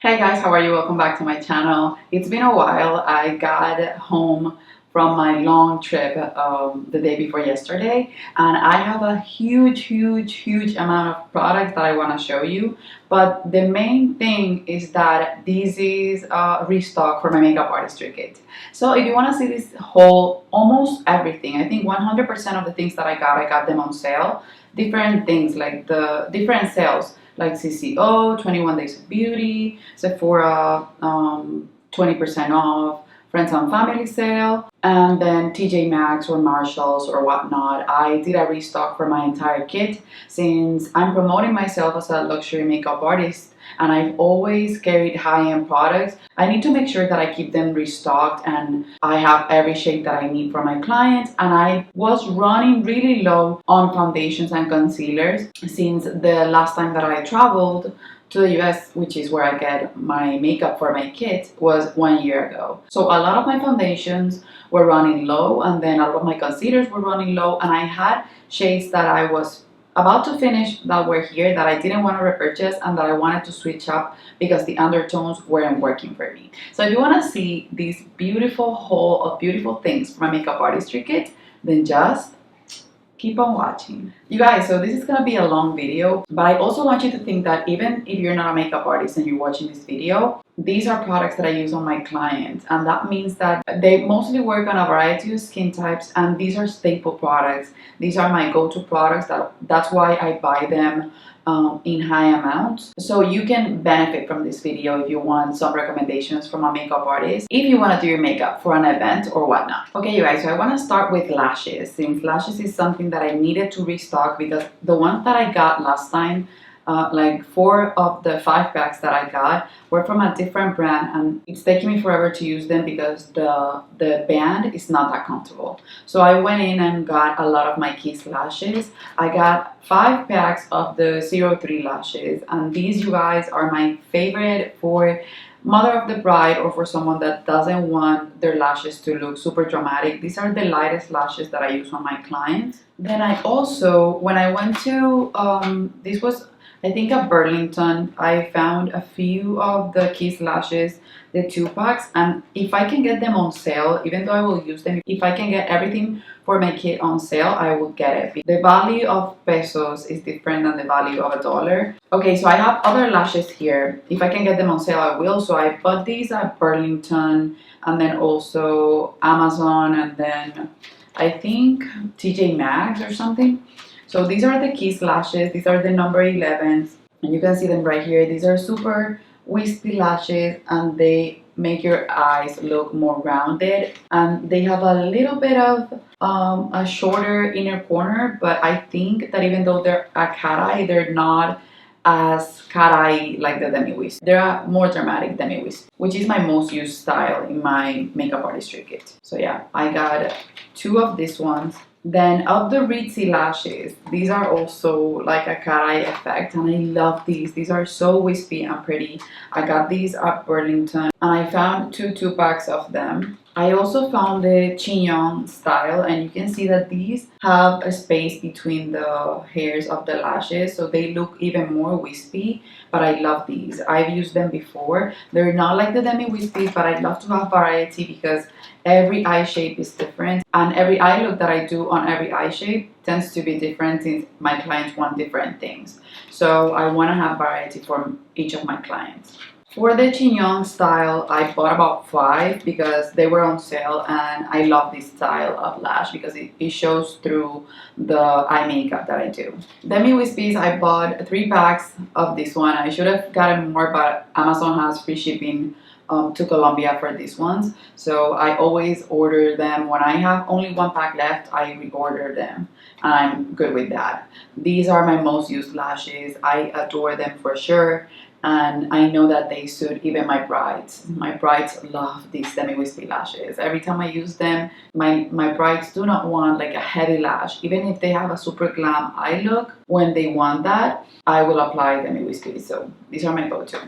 Hey guys, how are you? Welcome back to my channel. It's been a while. I got home from my long trip the day before yesterday, and I have a huge amount of products that I want to show you. But the main thing is that this is a restock for my makeup artistry kit. So if you want to see this whole, almost everything, I think 100% of the things that I got them on sale. Different things like the different sales like CCO, 21 Days of Beauty, Sephora, 20% off, Friends and Family sale, and then TJ Maxx or Marshalls or whatnot. I did a restock for my entire kit since I'm promoting myself as a luxury makeup artist and I've always carried high-end products. I need to make sure that I keep them restocked and I have every shade that I need for my clients. And I was running really low on foundations and concealers since the last time that I traveled to the US, which is where I get my makeup for my kit, was 1 year ago. So a lot of my foundations were running low and then a lot of my concealers were running low, and I had shades that I was about to finish that were here that I didn't want to repurchase and that I wanted to switch up because the undertones weren't working for me. So if you want to see this beautiful haul of beautiful things for my makeup artistry kit, then just keep on watching. You guys, so this is gonna be a long video, but I also want you to think that even if you're not a makeup artist and you're watching this video, these are products that I use on my clients, and that means that they mostly work on a variety of skin types, and these are staple products. These are my go-to products. That's why I buy them in high amounts. So you can benefit from this video if you want some recommendations from a makeup artist, if you want to do your makeup for an event or whatnot. Okay, you guys, so I want to start with lashes, since lashes is something that I needed to restock because the ones that I got last time, like 4 of the 5 packs that I got were from a different brand, and it's taking me forever to use them because the band is not that comfortable. So I went in and got a lot of my Kiss lashes. I got 5 packs of the 03 lashes, and these, you guys, are my favorite for mother of the bride or for someone that doesn't want their lashes to look super dramatic. These are the lightest lashes that I use on my clients. Then I also, when I went to, this was I think at Burlington, I found a few of the Kiss lashes, the 2-packs, and if I can get them on sale, even though I will use them, if I can get everything for my kit on sale, I will get it. The value of pesos is different than the value of $1. Okay, so I have other lashes here. If I can get them on sale, I will. So I bought these at Burlington and then also Amazon and then I think TJ Maxx or something. So these are the Kiss lashes. These are the number 11s, and you can see them right here. These are super wispy lashes, and they make your eyes look more rounded, and they have a little bit of a shorter inner corner, but I think that even though they're a cat eye, they're not as cat eye like the Demi wisp. They're a more dramatic Demi wisp, which is my most used style in my makeup artistry kit. So yeah, I got 2 of these ones. Then of the Ritzy lashes, these are also like a cat eye effect, and I love these. These are so wispy and pretty. I got these at Burlington and I found 2 packs of them. I also found the chignon style, and you can see that these have a space between the hairs of the lashes, so they look even more wispy, but I love these. I've used them before. They're not like the Demi wispies, but I love to have variety because every eye shape is different, and every eye look that I do on every eye shape tends to be different since my clients want different things. So I want to have variety for each of my clients. For the chignon style, I bought about 5 because they were on sale, and I love this style of lash because it shows through the eye makeup that I do. Demi wispies, I bought 3 packs of this one. I should have gotten more, but Amazon has free shipping to Colombia for these ones, so I always order them. When I have only 1 pack left, I reorder them, and I'm good with that. These are my most used lashes. I adore them for sure, and I know that they suit even my brides. My brides love these Demi wispy lashes. Every time I use them, my brides do not want like a heavy lash. Even if they have a super glam eye look, when they want that, I will apply Demi wispy. So these are my go-to.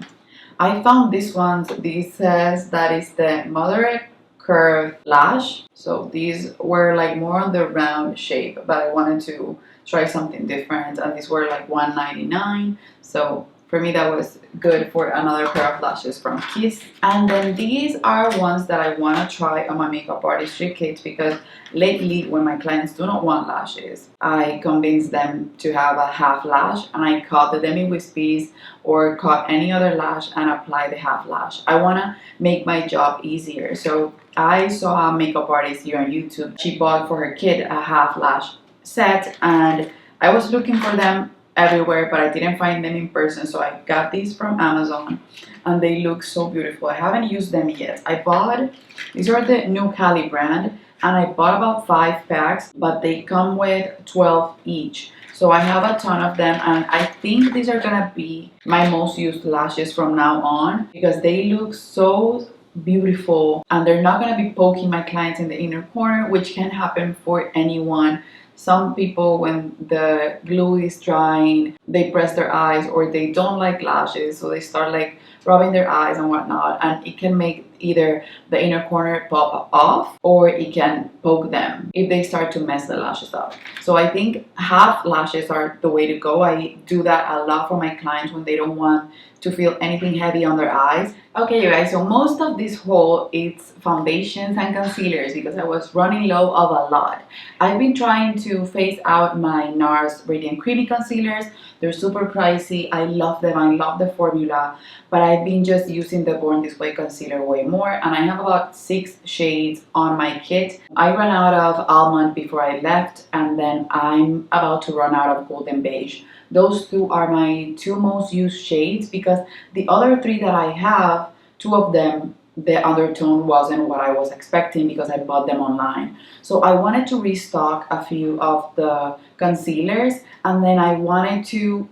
I found this one. This says that it's the moderate curve lash. So these were like more on the round shape, but I wanted to try something different, and these were like $1.99. So for me that was good for another pair of lashes from Kiss. And then these are ones that I want to try on my makeup artist kits, because lately when my clients do not want lashes, I convince them to have a half lash, and I cut the Demi wispies or cut any other lash and apply the half lash. I want to make my job easier. So I saw a makeup artist here on YouTube. She bought for her kid a half lash set, and I was looking for them everywhere, but I didn't find them in person, so I got these from Amazon and they look so beautiful. I haven't used them yet. These are the New Cali brand, and I bought about 5 packs, but they come with 12 each. So I have a ton of them, and I think these are gonna be my most used lashes from now on, because they look so beautiful and they're not gonna be poking my clients in the inner corner, which can happen for anyone. Some people, when the glue is drying, they press their eyes, or they don't like lashes, so they start like rubbing their eyes and whatnot, and it can make either the inner corner pop off, or it can poke them if they start to mess the lashes up. So I think half lashes are the way to go. I do that a lot for my clients when they don't want to feel anything heavy on their eyes. Okay, you guys, so most of this haul is foundations and concealers, because I was running low of a lot. I've been trying to phase out my NARS Radiant Creamy concealers. They're super pricey. I love them. I love the formula, but I've been just using the Born This Way concealer way more, and I have about 6 shades on my kit. I ran out of almond before I left, and then I'm about to run out of golden beige. Those 2 are my 2 most used shades, because the other 3 that I have, 2 of them, the undertone wasn't what I was expecting because I bought them online. So I wanted to restock a few of the concealers, and then I wanted to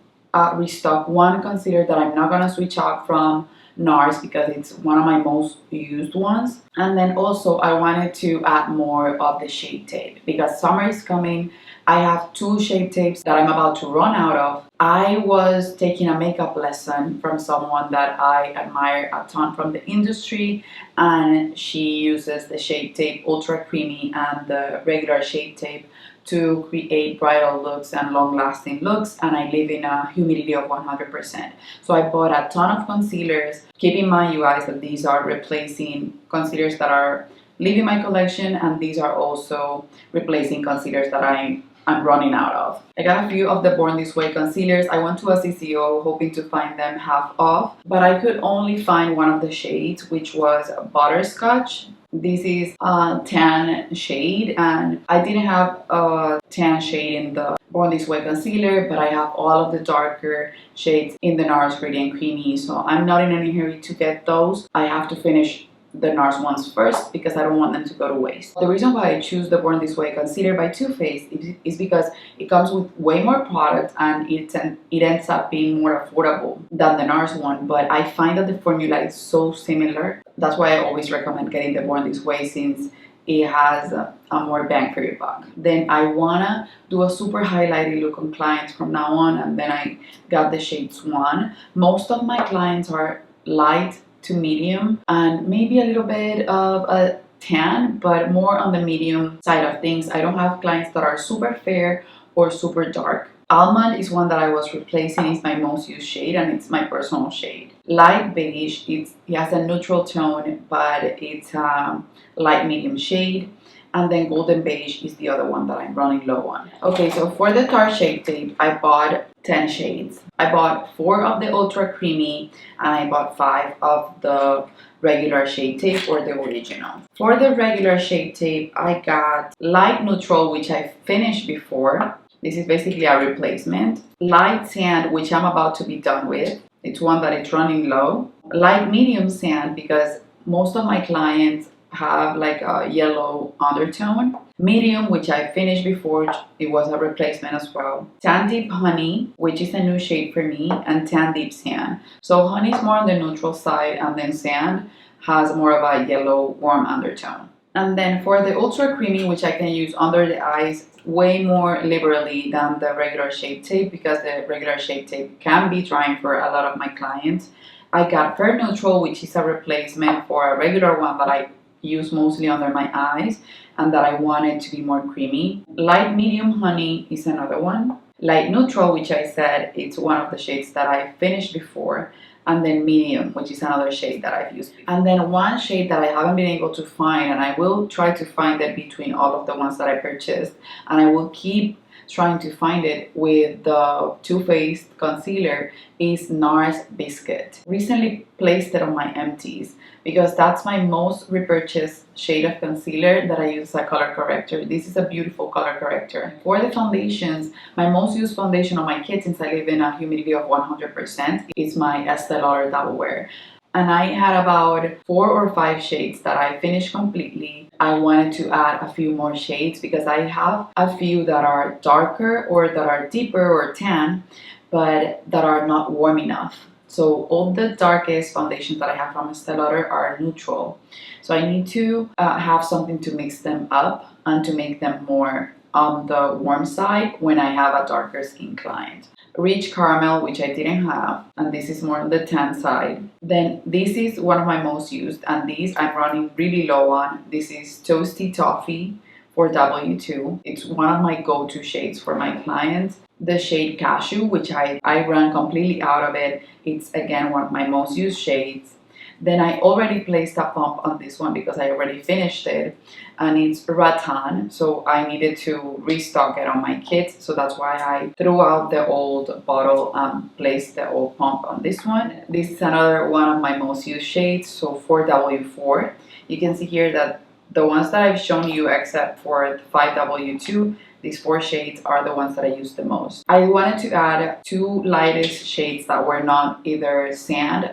restock one concealer that I'm not gonna switch out from NARS, because it's one of my most used ones. And then also I wanted to add more of the Shape Tape, because summer is coming. I have 2 Shape Tapes that I'm about to run out of. I was taking a makeup lesson from someone that I admire a ton from the industry, and she uses the Shape Tape Ultra Creamy and the regular Shape Tape to create bridal looks and long-lasting looks, and I live in a humidity of 100%. So I bought a ton of concealers. Keep in mind, you guys, that these are replacing concealers that are leaving my collection, and these are also replacing concealers that I'm running out of. I got a few of the Born This Way concealers. I went to a CCO hoping to find them half off, but I could only find one of the shades, which was Butterscotch. This is a tan shade, and I didn't have a tan shade in the Born This Way concealer, but I have all of the darker shades in the NARS Radiant Creamy, so I'm not in any hurry to get those. I have to finish the NARS ones first, because I don't want them to go to waste. The reason why I choose the Born This Way concealer by Too Faced is because it comes with way more product, and it ends up being more affordable than the NARS one, but I find that the formula is so similar. That's why I always recommend getting the Born This Way, since it has a more bang for your buck. Then I wanna do a super highlighted look on clients from now on, and then I got the shade Swan. Most of my clients are light to medium, and maybe a little bit of a tan, but more on the medium side of things. I don't have clients that are super fair or super dark. Almond is one that I was replacing. It's my most used shade, and it's my personal shade. Light beige, it has a neutral tone, but it's a light medium shade. And then golden beige is the other one that I'm running low on. Okay, so for the Tarte Shape Tape, I bought 10 shades. I bought 4 of the Ultra Creamy, and I bought 5 of the regular Shape Tape, or the original. For the regular Shape Tape, I got light neutral, which I finished before. This is basically a replacement. Light sand, which I'm about to be done with. It's one that it's running low. Light medium sand, because most of my clients have like a yellow undertone. Medium, which I finished before, it was a replacement as well. Tan Deep Honey, which is a new shade for me, and Tan Deep Sand. So honey is more on the neutral side, and then sand has more of a yellow warm undertone. And then for the Ultra Creamy, which I can use under the eyes way more liberally than the regular Shape Tape, because the regular Shape Tape can be drying for a lot of my clients, I got Fair Neutral, which is a replacement for a regular one that I use mostly under my eyes and that I wanted to be more creamy. Light Medium Honey is another one. light neutral, which I said it's one of the shades that I finished before, and then medium, which is another shade that I've used. And then one shade that I haven't been able to find, and I will try to find it between all of the ones that I purchased, and I will keep trying to find it with the Too Faced concealer, is NARS Biscuit. Recently placed it on my empties because that's my most repurchased shade of concealer that I use as a color corrector. This is a beautiful color corrector. For the foundations, my most used foundation on my kit, since I live in a humidity of 100%, is my Estee Lauder Double Wear. And I had about 4 or 5 shades that I finished completely. I wanted to add a few more shades because I have a few that are darker or that are deeper or tan, but that are not warm enough. So all the darkest foundations that I have from Estee Lauder are neutral. So I need to have something to mix them up and to make them more on the warm side when I have a darker skin client. Rich caramel, which I didn't have, and this is more on the tan side. Then this is one of my most used, and these I'm running really low on. This is Toasty Toffee for W2. It's one of my go-to shades for my clients. The shade Cashew, which I ran completely out of it. It's again one of my most used shades. Then I already placed a pump on this one because I already finished it, and it's rattan, so I needed to restock it on my kit, so that's why I threw out the old bottle and placed the old pump on this one. This is another one of my most used shades, so 4W4. You can see here that the ones that I've shown you, except for 5W2, these 4 shades are the ones that I use the most. I wanted to add 2 lightest shades that were not either sand.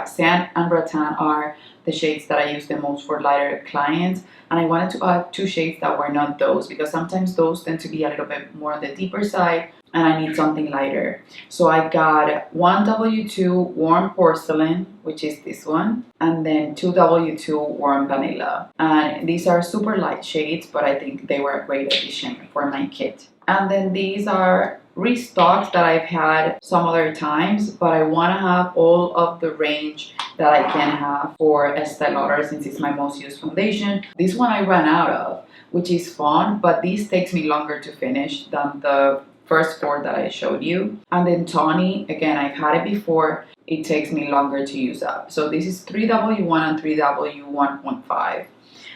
Sand and rattan are the shades that I use the most for lighter clients, and I wanted to add 2 shades that were not those because sometimes those tend to be a little bit more on the deeper side and I need something lighter. So I got 1W2 Warm Porcelain, which is this one, and then 2W2 Warm Vanilla. And these are super light shades, but I think they were a great addition for my kit. And then these are restocks that I've had some other times, but I want to have all of the range that I can have for Estee Lauder since it's my most used foundation. This one I ran out of, which is fun, but this takes me longer to finish than the first 4 that I showed you. And then Tawny, again, I've had it before. It takes me longer to use up. So this is 3W1 and 3W1.5.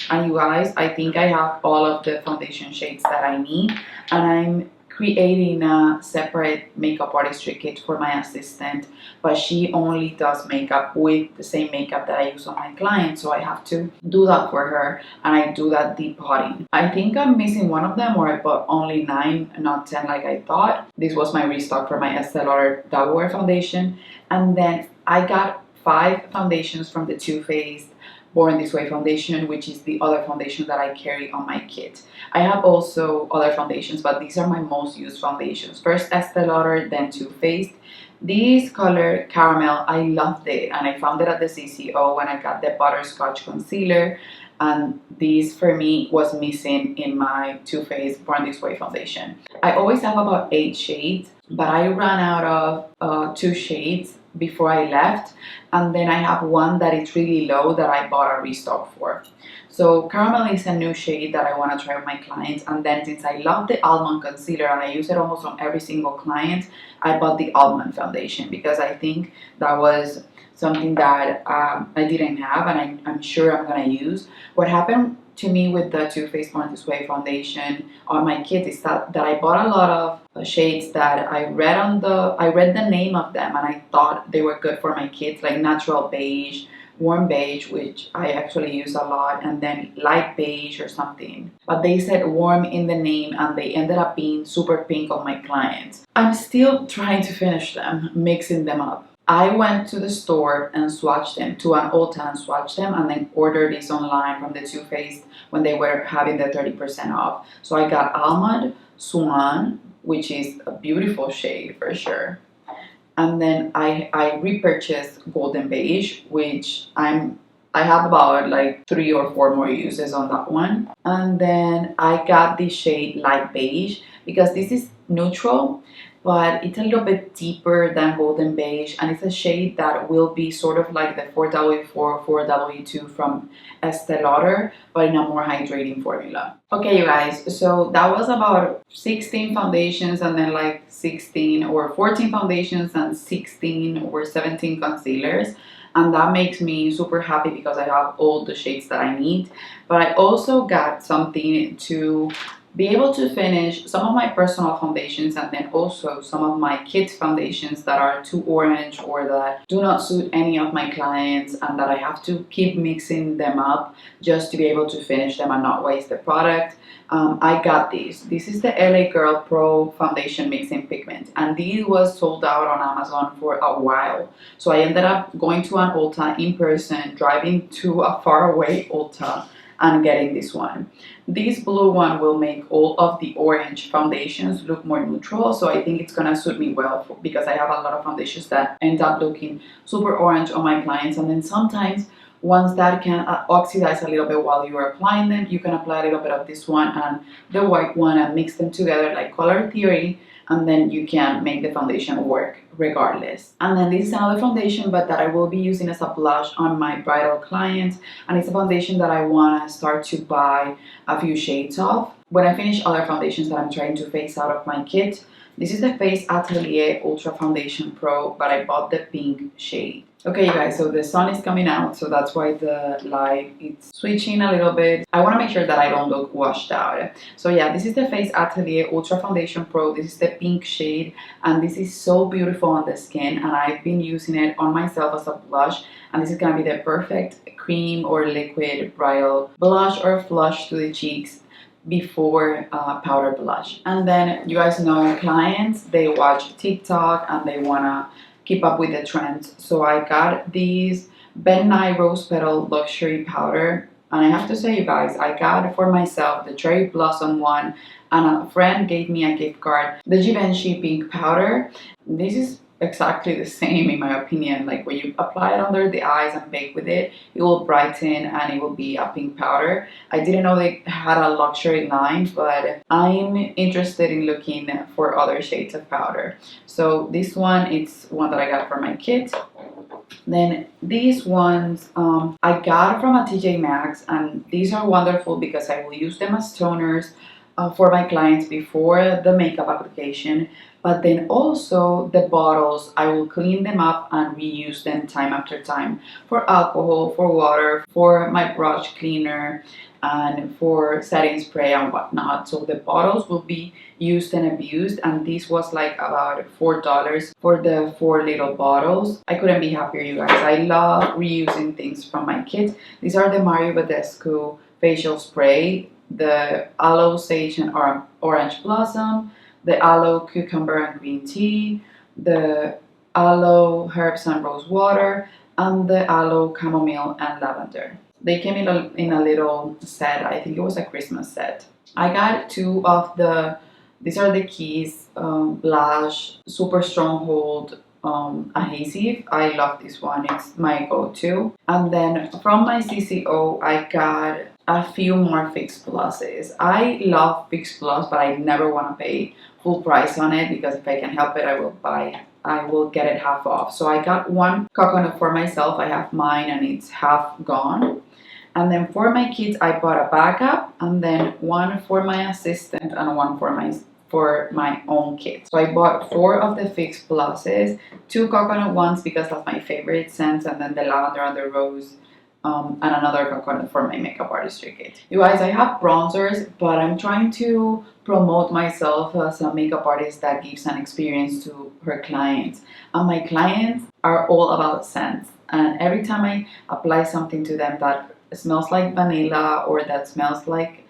And you guys, I think I have all of the foundation shades that I need, and I'm creating a separate makeup artistry kit for my assistant, but she only does makeup with the same makeup that I use on my clients, so I have to do that for her, and I do that deep potting. I think I'm missing one of them, or I bought only 9, not 10 like I thought. This was my restock for my Estee Lauder Double Wear foundation, and then I got 5 foundations from the Too Faced Born This Way foundation, which is the other foundation that I carry on my kit. I have also other foundations, but these are my most used foundations. First Estee Lauder, then Too Faced. This color Caramel, I loved it, and I found it at the CCO when I got the Butterscotch concealer, and this for me was missing in my Too Faced Born This Way foundation. I always have about 8 shades, but I ran out of 2 shades before I left, and then I have one that is really low that I bought a restock for. So Caramel is a new shade that I want to try with my clients, and then since I love the almond concealer and I use it almost on every single client, I bought the almond foundation because I think that was something that I didn't have, and I'm sure I'm gonna use. What happened to me with the Too Faced Born This Way foundation on my kit is that I bought a lot of shades that I read the name of them and I thought they were good for my kids, like natural beige, warm beige, which I actually use a lot, and then light beige or something. But they said warm in the name and they ended up being super pink on my clients. I'm still trying to finish them, mixing them up. I went to the store and swatched them, to an Ulta and swatched them, and then ordered these online from the Too Faced when they were having the 30% off. So I got Almond, Swan, which is a beautiful shade for sure. And then I repurchased Golden Beige, which I have about like 3 or 4 more uses on that one. And then I got the shade Light Beige because this is neutral but it's a little bit deeper than golden beige, and it's a shade that will be sort of like the 4W4, 4W2 from Estee Lauder, but in a more hydrating formula. Okay, you guys, so that was about 16 foundations and then like 16 or 14 foundations and 16 or 17 concealers. And that makes me super happy because I have all the shades that I need. But I also got something to be able to finish some of my personal foundations and then also some of my kids foundations that are too orange or that do not suit any of my clients, and that I have to keep mixing them up just to be able to finish them and not waste the product. I got these. This is the LA Girl Pro Foundation Mixing Pigment, and these was sold out on Amazon for a while. So I ended up going to an Ulta in person, driving to a faraway Ulta, and getting this one. This blue one will make all of the orange foundations look more neutral, so I think it's gonna suit me well because I have a lot of foundations that end up looking super orange on my clients, and then sometimes ones that can oxidize a little bit while you are applying them, you can apply a little bit of this one and the white one and mix them together like color theory, and then you can make the foundation work regardless. And then this is another foundation, but that I will be using as a blush on my bridal clients, and it's a foundation that I want to start to buy a few shades of when I finish other foundations that I'm trying to phase out of my kit. This is the Face Atelier Ultra Foundation Pro, but I bought the pink shade. Okay, you guys, so the sun is coming out, so that's why the light is switching a little bit. I want to make sure that I don't look washed out. So yeah, this is the Face Atelier Ultra Foundation Pro. This is the pink shade, and this is so beautiful on the skin, and I've been using it on myself as a blush, and this is going to be the perfect cream or liquid bridal blush or flush to the cheeks before powder blush. And then you guys know clients, they watch TikTok and they want to keep up with the trends. So I got these Ben Nye Rose Petal Luxury Powder, and I have to say, you guys, I got for myself the Cherry Blossom one, and a friend gave me a gift card, the Givenchy Pink Powder. This is exactly the same in my opinion. Like when you apply it under the eyes and bake with it, it will brighten and it will be a pink powder. I didn't know they had a luxury line, but I'm interested in looking for other shades of powder. So this one, it's one that I got for my kit. Then these ones I got from a TJ Maxx, and these are wonderful because I will use them as toners for my clients before the makeup application. But then also the bottles, I will clean them up and reuse them time after time for alcohol, for water, for my brush cleaner, and for setting spray and whatnot. So the bottles will be used and abused, and this was like about $4 for the 4 little bottles. I couldn't be happier, you guys. I love reusing things from my kit. These are the Mario Badescu facial spray, the aloe sage and orange blossom, the aloe cucumber and green tea, the aloe herbs and rose water, and the aloe chamomile and lavender. They came in a little set. I think it was a Christmas set. I got 2 of these are the Keys Blush Super Stronghold adhesive. I love this one. It's my go-to. And then from my CCO, I got a few more Fix Pluses. I love Fix Plus, but I never want to pay full price on it because if I can help it, I will get it half off. So I got one coconut for myself. I have mine and it's half gone. And then for my kids, I bought a backup, and then one for my assistant and one for my own kids. So I bought 4 of the Fix Pluses, 2 coconut ones because that's my favorite scents, and then the lavender and the rose, and another coconut for my makeup artistry kit. You guys, I have bronzers, but I'm trying to promote myself as a makeup artist that gives an experience to her clients. And my clients are all about scents. And every time I apply something to them that smells like vanilla or that smells like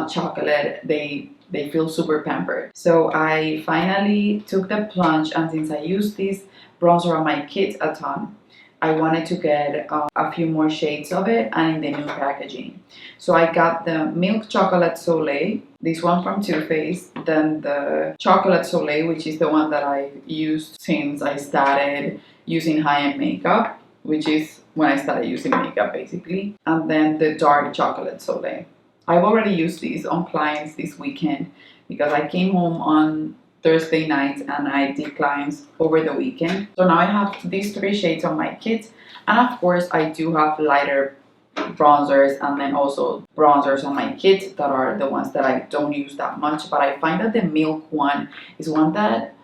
chocolate, they feel super pampered. So I finally took the plunge, and since I use this bronzer on my kids a ton, I wanted to get a few more shades of it and in the new packaging. So I got the Milk Chocolate Soleil, this one from Too Faced, then the Chocolate Soleil, which is the one that I've used since I started using high-end makeup, which is when I started using makeup basically, and then the Dark Chocolate Soleil. I've already used these on clients this weekend because I came home on Thursday nights and I did clients over the weekend. So now I have these three shades on my kit, and of course I do have lighter bronzers and then also bronzers on my kit that are the ones that I don't use that much, but I find that the milk one is one that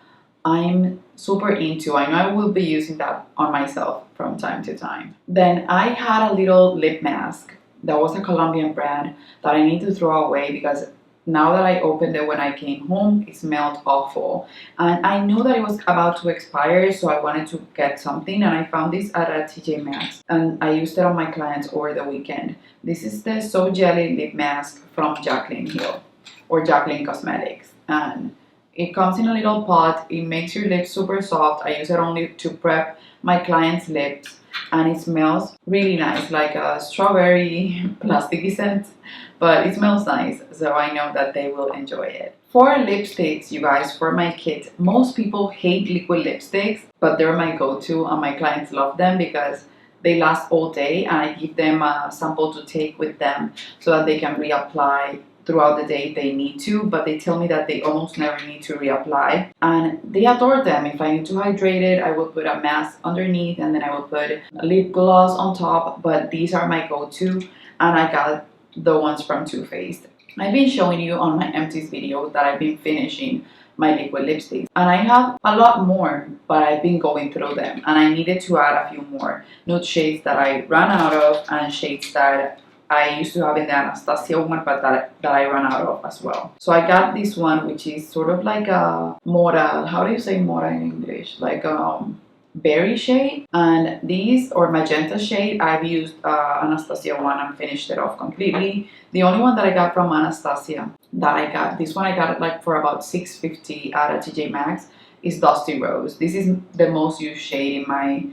I'm super into. I know I will be using that on myself from time to time. Then I had a little lip mask that was a Colombian brand that I need to throw away because now that I opened it when I came home, it smelled awful. And I knew that it was about to expire, so I wanted to get something, and I found this at a TJ Maxx. And I used it on my clients over the weekend. This is the So Jelly Lip Mask from Jacqueline Hill, or Jacqueline Cosmetics. And it comes in a little pot. It makes your lips super soft. I use it only to prep my clients' lips, and it smells really nice, like a strawberry plasticky scent, but it smells nice, so I know that they will enjoy it. For lipsticks, you guys, for my kit, most people hate liquid lipsticks, but they're my go-to, and my clients love them because they last all day, and I give them a sample to take with them so that they can reapply throughout the day if they need to, but they tell me that they almost never need to reapply, and they adore them. If I need to hydrate it, I will put a mask underneath and then I will put a lip gloss on top, but these are my go-to, and I got the ones from Too Faced. I've been showing you on my empties video that I've been finishing my liquid lipsticks, and I have a lot more, but I've been going through them, and I needed to add a few more nude shades that I ran out of, and shades that I used to have in the Anastasia one, but that I ran out of as well. So I got this one, which is sort of like a mora. How do you say mora in English? Like berry shade. And these, or magenta shade, I've used Anastasia one and finished it off completely. The only one that I got from Anastasia this one I got it like for about $6.50 at a TJ Maxx, is Dusty Rose. This is the most used shade in my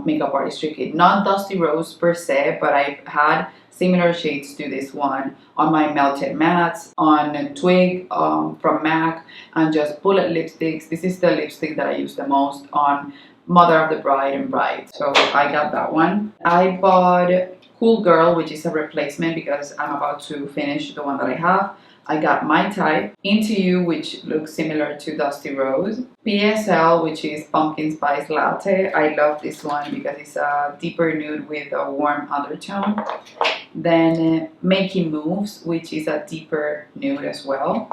makeup artistry kit. Not Dusty Rose per se, but I've had similar shades to this one on my Melted Mattes, on Twig from MAC, and just bullet lipsticks. This is the lipstick that I use the most on Mother of the Bride and Bride. So I got that one. I bought Cool Girl, which is a replacement because I'm about to finish the one that I have. I got My Type, Into You, which looks similar to Dusty Rose, PSL, which is Pumpkin Spice Latte. I love this one because it's a deeper nude with a warm undertone. Then Making Moves, which is a deeper nude as well.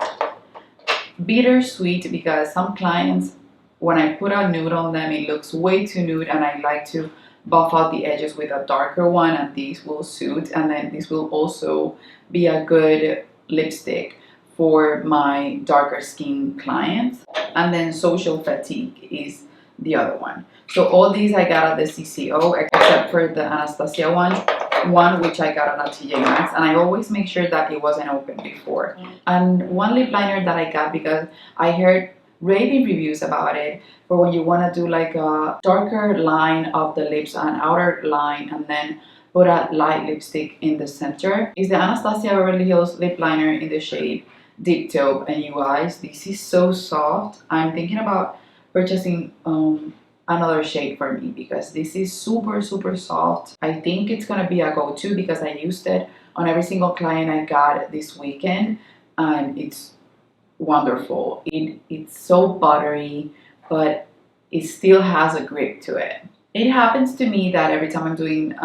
Bittersweet, because some clients, when I put a nude on them, it looks way too nude, and I like to buff out the edges with a darker one, and these will suit. And then this will also be a good lipstick for my darker skin clients. And then Social Fatigue is the other one. So all these I got at the CCO, except for the Anastasia one which I got at TJ Maxx, and I always make sure that it wasn't open before. And one lip liner that I got because I heard raving reviews about it for when you want to do like a darker line of the lips, an outer line, and then put a light lipstick in the center, is the Anastasia Beverly Hills lip liner in the shade Deep Taupe. And you guys, this is so soft. I'm thinking about purchasing another shade for me because this is super soft. I think it's gonna be a go-to because I used it on every single client I got this weekend, and it's wonderful. It's so buttery, but it still has a grip to it. It happens to me that every time I'm doing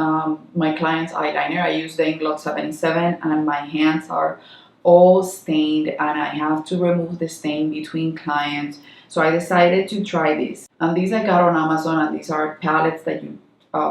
my client's eyeliner, I use the Inglot 77, and my hands are all stained, and I have to remove the stain between clients. So I decided to try this, and these I got on Amazon, and these are palettes that you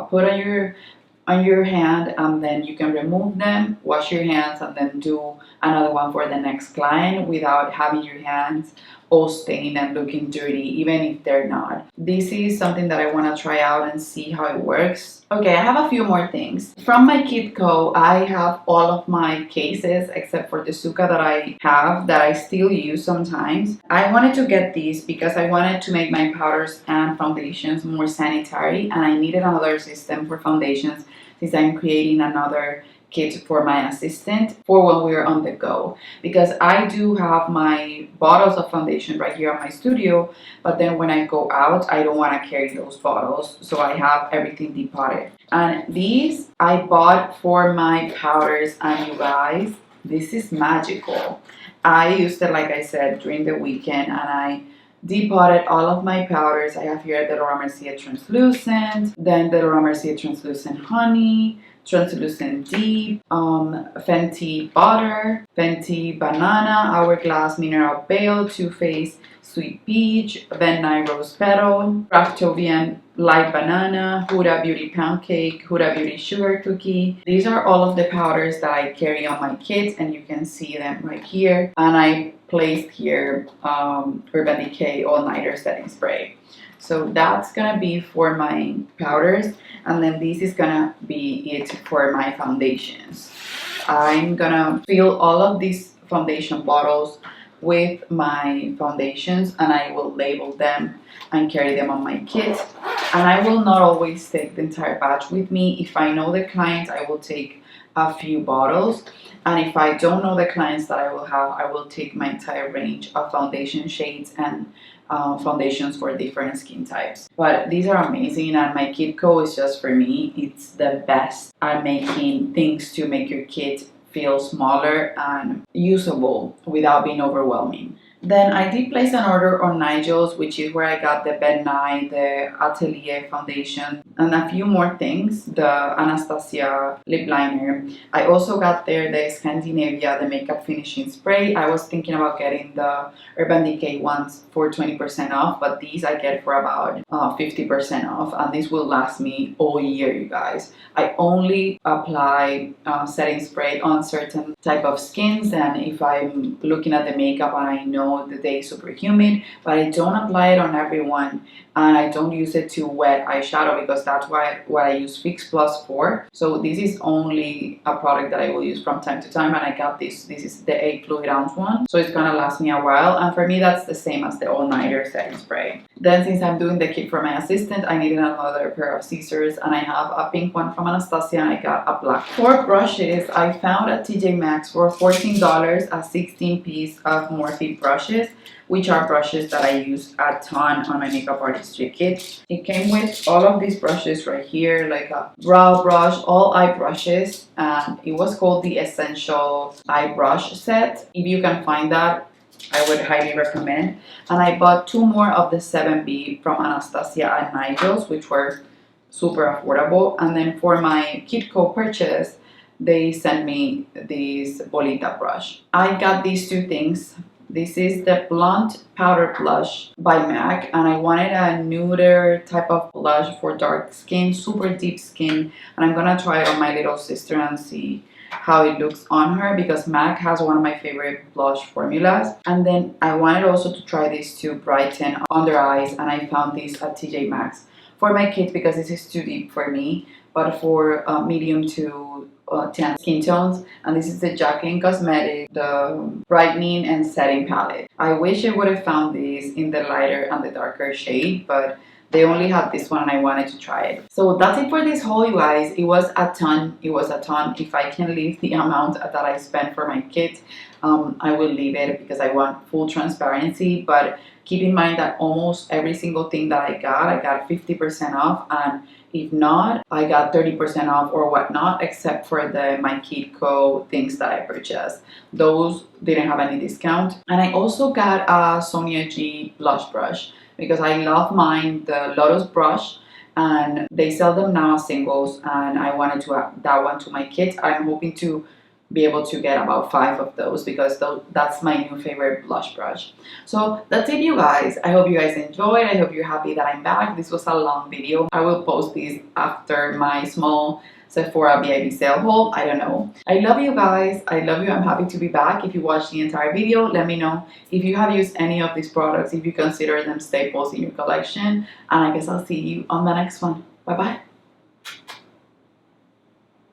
put on your hand, and then you can remove them, wash your hands, and then do another one for the next client without having your hands all stained and looking dirty, even if they're not. This is something that I want to try out and see how it works. Okay, I have a few more things. From Mykitco, I have all of my cases except for the Suka that I have that I still use sometimes. I wanted to get these because I wanted to make my powders and foundations more sanitary, and I needed another system for foundations since I'm creating another kit for my assistant for when we're on the go, because I do have my bottles of foundation right here at my studio, but then when I go out I don't want to carry those bottles, so I have everything depotted. And these I bought for my powders, and you guys, this is magical. I used it, like I said, during the weekend, and I depotted all of my powders. I have here the Laura Mercier Translucent, then the Laura Mercier Translucent Honey, Translucent Deep, Fenty Butter, Fenty Banana, Hourglass Mineral Bale, Too Faced Sweet Peach, Van Nuys Rose Petal, Craftovian Light Banana, Huda Beauty Pancake, Huda Beauty Sugar Cookie. These are all of the powders that I carry on my kits, and you can see them right here. And I placed here Urban Decay All Nighter Setting Spray. So that's gonna be for my powders, and then this is gonna be it for my foundations. I'm gonna fill all of these foundation bottles with my foundations, and I will label them and carry them on my kit. And I will not always take the entire batch with me. If I know the clients, I will take a few bottles, and if I don't know the clients that I will have, I will take my entire range of foundation shades and foundations for different skin types. But these are amazing, and Mykitco is just, for me, it's the best at making things to make your kit feel smaller and usable without being overwhelming. Then I did place an order on Nigel's, which is where I got the Ben Nye, the Atelier foundation, and a few more things, the Anastasia lip liner. I also got there the Skindanavia, the makeup finishing spray. I was thinking about getting the Urban Decay ones for 20% off, but these I get for about 50% off, and this will last me all year, you guys. I only apply setting spray on certain type of skins, and if I'm looking at the makeup and I know the day is super humid, but I don't apply it on everyone, and I don't use it to wet eyeshadow because that's what I use Fix Plus for. So this is only a product that I will use from time to time, and I got this is the 8 fluid ounce one, so it's gonna last me a while, and for me that's the same as the all-nighter setting spray. Then since I'm doing the kit for my assistant, I needed another pair of scissors, and I have a pink one from Anastasia, and I got a black. For brushes, I found at TJ Maxx for $14 a 16-piece of Morphe brushes, which are brushes that I use a ton on my makeup artistry kit. It came with all of these brushes right here, like a brow brush, all eye brushes, and it was called the Essential Eye Brush Set. If you can find that, I would highly recommend. And I bought 2 more of the 7B from Anastasia and Nigel's, which were super affordable. And then for my Mykitco purchase, they sent me this Bolita brush. I got these 2 things. This is the Blunt Powder Blush by MAC, and I wanted a nuder type of blush for dark skin, super deep skin, and I'm gonna try it on my little sister and see how it looks on her, because MAC has one of my favorite blush formulas. And then I wanted also to try this to brighten under eyes, and I found this at TJ Maxx for my kids because this is too deep for me, but for medium to tan skin tones. And this is the Jacqueline Cosmetics, the brightening and setting palette. I wish I would have found these in the lighter and the darker shade, but they only had this one and I wanted to try it. So that's it for this haul, you guys. It was a ton. If I can leave the amount that I spent for my kit, I will leave it because I want full transparency. But keep in mind that almost every single thing that I got 50% off, and if not, I got 30% off or whatnot, except for the Mykitco things that I purchased. Those didn't have any discount. And I also got a Sonia G blush brush because I love mine, the Lotus brush, and they sell them now as singles, and I wanted to add that one to my kit. I'm hoping to be able to get about 5 of those because that's my new favorite blush brush. So that's it, you guys. I hope you guys enjoyed. I hope you're happy that I'm back. This was a long video. I will post these after my small Sephora VIP sale haul. I don't know. I love you guys. I love you. I'm happy to be back. If you watched the entire video, let me know if you have used any of these products, if you consider them staples in your collection. And I guess I'll see you on the next one. Bye bye.